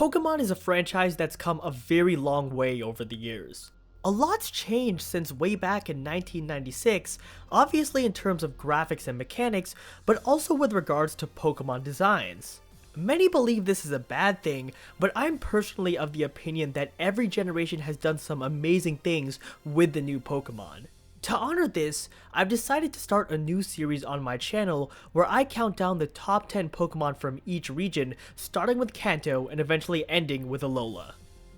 Pokemon is a franchise that's come a very long way over the years. A lot's changed since way back in 1996, obviously in terms of graphics and mechanics, but also with regards to Pokemon designs. Many believe this is a bad thing, but I'm personally of the opinion that every generation has done some amazing things with the new Pokemon. To honor this, I've decided to start a new series on my channel where I count down the top 10 Pokemon from each region, starting with Kanto and eventually ending with Alola.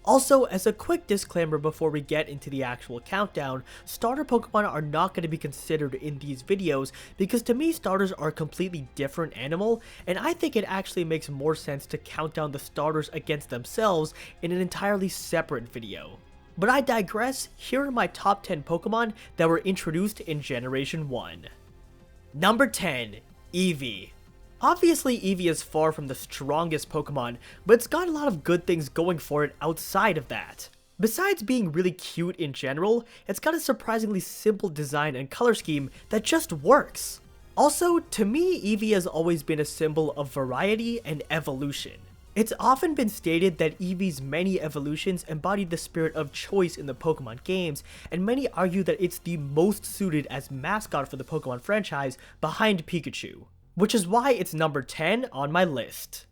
Also, as a quick disclaimer before we get into the actual countdown, starter Pokemon are not going to be considered in these videos because to me starters are a completely different animal, and I think it actually makes more sense to count down the starters against themselves in an entirely separate video. But I digress, here are my top 10 Pokemon that were introduced in Generation 1. Number 10. Eevee. Obviously Eevee is far from the strongest Pokemon, but it's got a lot of good things going for it outside of that. Besides being really cute in general, it's got a surprisingly simple design and color scheme that just works. Also, to me Eevee has always been a symbol of variety and evolution. It's often been stated that Eevee's many evolutions embody the spirit of choice in the Pokemon games, and many argue that it's the most suited as mascot for the Pokemon franchise behind Pikachu, which is why it's number 10 on my list.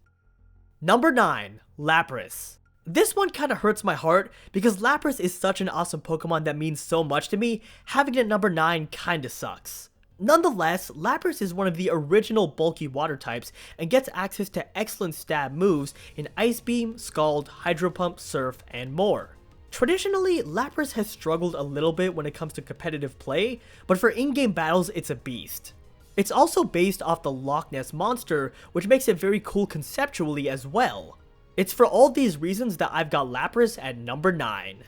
Number 9. Lapras. This one kinda hurts my heart because Lapras is such an awesome Pokemon that means so much to me, having it at number 9 kinda sucks. Nonetheless, Lapras is one of the original bulky water types and gets access to excellent stab moves in Ice Beam, Scald, Hydro Pump, Surf, and more. Traditionally, Lapras has struggled a little bit when it comes to competitive play, but for in-game battles it's a beast. It's also based off the Loch Ness Monster, which makes it very cool conceptually as well. It's for all these reasons that I've got Lapras at number 9.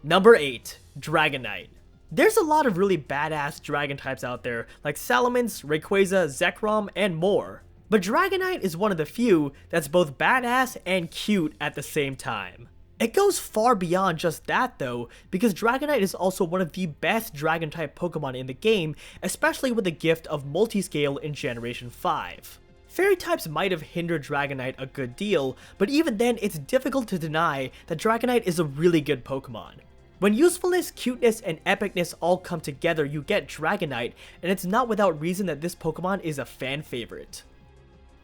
Number 8. Dragonite. There's a lot of really badass dragon types out there, like Salamence, Rayquaza, Zekrom, and more. But Dragonite is one of the few that's both badass and cute at the same time. It goes far beyond just that though, because Dragonite is also one of the best dragon type Pokemon in the game, especially with the gift of multiscale in Generation 5. Fairy types might have hindered Dragonite a good deal, but even then it's difficult to deny that Dragonite is a really good Pokemon. When usefulness, cuteness, and epicness all come together, you get Dragonite, and it's not without reason that this Pokemon is a fan favorite.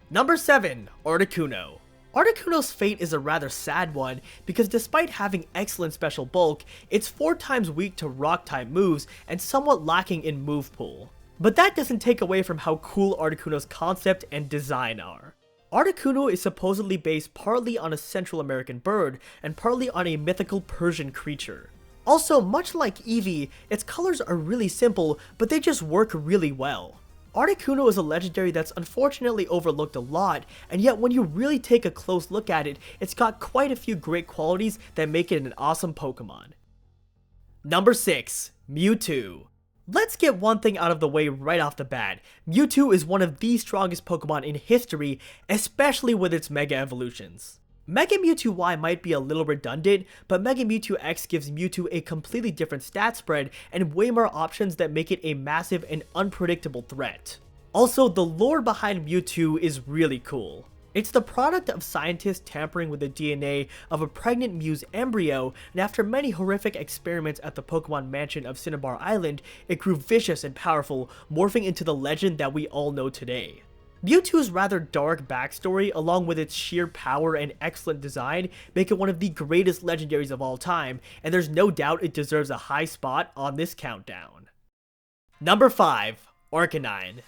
Number 7. Articuno. Articuno's fate is a rather sad one, because despite having excellent special bulk, it's 4 times weak to rock-type moves and somewhat lacking in move pool. But that doesn't take away from how cool Articuno's concept and design are. Articuno is supposedly based partly on a Central American bird, and partly on a mythical Persian creature. Also, much like Eevee, its colors are really simple, but they just work really well. Articuno is a legendary that's unfortunately overlooked a lot, and yet when you really take a close look at it, it's got quite a few great qualities that make it an awesome Pokemon. Number 6. Mewtwo. Let's get one thing out of the way right off the bat. Mewtwo is one of the strongest Pokemon in history, especially with its Mega Evolutions. Mega Mewtwo Y might be a little redundant, but Mega Mewtwo X gives Mewtwo a completely different stat spread and way more options that make it a massive and unpredictable threat. Also, the lore behind Mewtwo is really cool. It's the product of scientists tampering with the DNA of a pregnant Mew's embryo, and after many horrific experiments at the Pokemon Mansion of Cinnabar Island, it grew vicious and powerful, morphing into the legend that we all know today. Mewtwo's rather dark backstory, along with its sheer power and excellent design, make it one of the greatest legendaries of all time, and there's no doubt it deserves a high spot on this countdown. Number 5. Arcanine.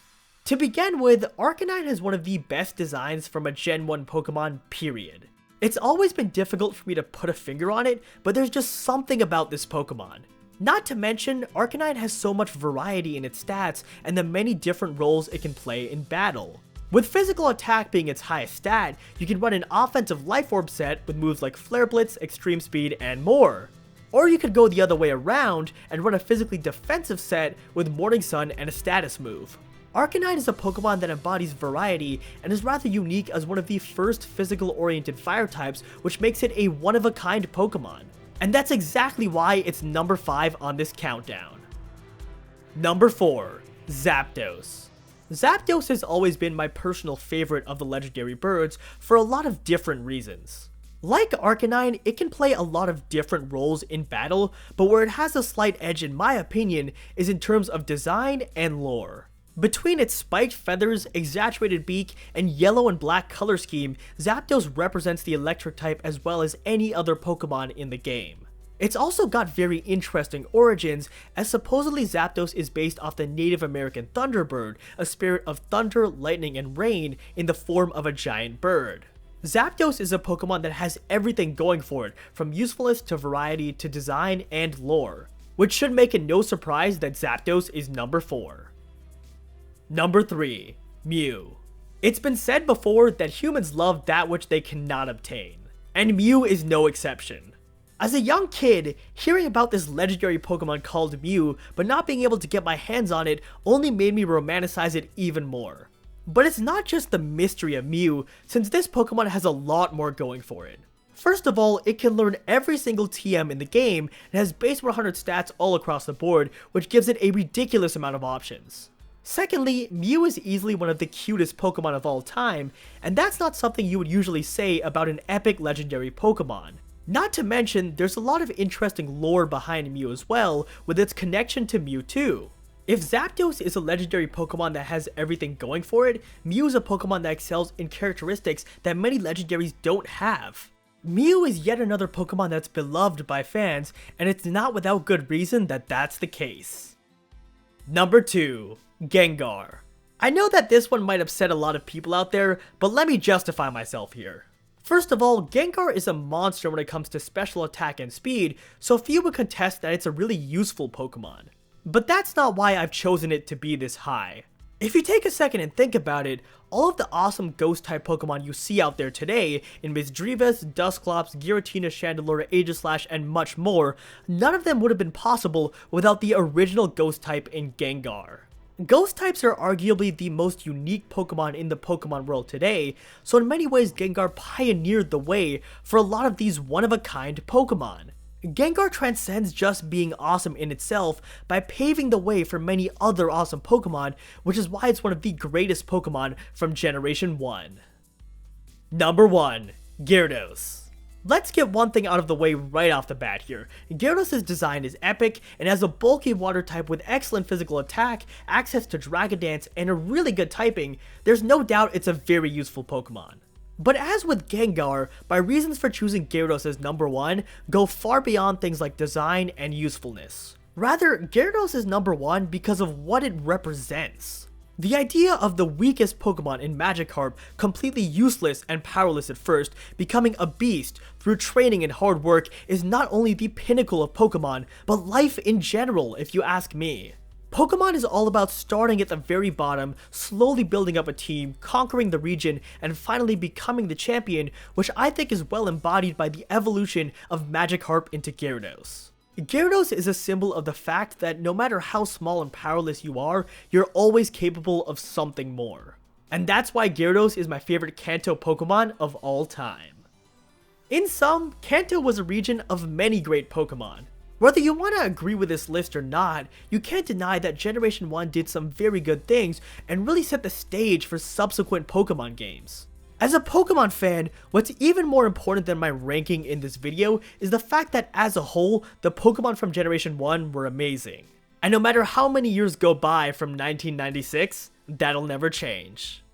To begin with, Arcanine has one of the best designs from a Gen 1 Pokemon, period. It's always been difficult for me to put a finger on it, but there's just something about this Pokemon. Not to mention, Arcanine has so much variety in its stats and the many different roles it can play in battle. With physical attack being its highest stat, you can run an offensive Life Orb set with moves like Flare Blitz, Extreme Speed, and more. Or you could go the other way around and run a physically defensive set with Morning Sun and a status move. Arcanine is a Pokemon that embodies variety and is rather unique as one of the first physical-oriented fire types, which makes it a one-of-a-kind Pokemon. And that's exactly why it's number 5 on this countdown. Number 4. Zapdos. Zapdos has always been my personal favorite of the legendary birds for a lot of different reasons. Like Arcanine, it can play a lot of different roles in battle, but where it has a slight edge in my opinion is in terms of design and lore. Between its spiked feathers, exaggerated beak, and yellow and black color scheme, Zapdos represents the electric type as well as any other Pokemon in the game. It's also got very interesting origins, as supposedly Zapdos is based off the Native American Thunderbird, a spirit of thunder, lightning, and rain in the form of a giant bird. Zapdos is a Pokemon that has everything going for it, from usefulness to variety to design and lore, which should make it no surprise that Zapdos is number 4. Number 3. Mew. It's been said before that humans love that which they cannot obtain, and Mew is no exception. As a young kid, hearing about this legendary Pokemon called Mew, but not being able to get my hands on it only made me romanticize it even more. But it's not just the mystery of Mew, since this Pokemon has a lot more going for it. First of all, it can learn every single TM in the game and has base 100 stats all across the board, which gives it a ridiculous amount of options. Secondly, Mew is easily one of the cutest Pokemon of all time, and that's not something you would usually say about an epic legendary Pokemon. Not to mention, there's a lot of interesting lore behind Mew as well, with its connection to Mewtwo. If Zapdos is a legendary Pokemon that has everything going for it, Mew is a Pokemon that excels in characteristics that many legendaries don't have. Mew is yet another Pokemon that's beloved by fans, and it's not without good reason that that's the case. Number 2. Gengar. I know that this one might upset a lot of people out there, but let me justify myself here. First of all, Gengar is a monster when it comes to special attack and speed, so few would contest that it's a really useful Pokemon. But that's not why I've chosen it to be this high. If you take a second and think about it, all of the awesome Ghost-type Pokemon you see out there today in Misdreavus, Dusclops, Giratina, Chandelure, Aegislash, and much more, none of them would have been possible without the original Ghost-type in Gengar. Ghost types are arguably the most unique Pokemon in the Pokemon world today, so in many ways Gengar pioneered the way for a lot of these one-of-a-kind Pokemon. Gengar transcends just being awesome in itself by paving the way for many other awesome Pokemon, which is why it's one of the greatest Pokemon from Generation 1. Number 1. Gyarados. Let's get one thing out of the way right off the bat here. Gyarados' design is epic and has a bulky water type with excellent physical attack, access to Dragon Dance, and a really good typing. There's no doubt it's a very useful Pokemon. But as with Gengar, my reasons for choosing Gyarados as number 1 go far beyond things like design and usefulness. Rather, Gyarados is number 1 because of what it represents. The idea of the weakest Pokemon in Magikarp, completely useless and powerless at first, becoming a beast through training and hard work is not only the pinnacle of Pokemon, but life in general if you ask me. Pokemon is all about starting at the very bottom, slowly building up a team, conquering the region, and finally becoming the champion, which I think is well embodied by the evolution of Magikarp into Gyarados. Gyarados is a symbol of the fact that no matter how small and powerless you are, you're always capable of something more. And that's why Gyarados is my favorite Kanto Pokemon of all time. In sum, Kanto was a region of many great Pokemon. Whether you want to agree with this list or not, you can't deny that Generation 1 did some very good things and really set the stage for subsequent Pokemon games. As a Pokemon fan, what's even more important than my ranking in this video is the fact that as a whole, the Pokemon from Generation 1 were amazing. And no matter how many years go by from 1996, that'll never change.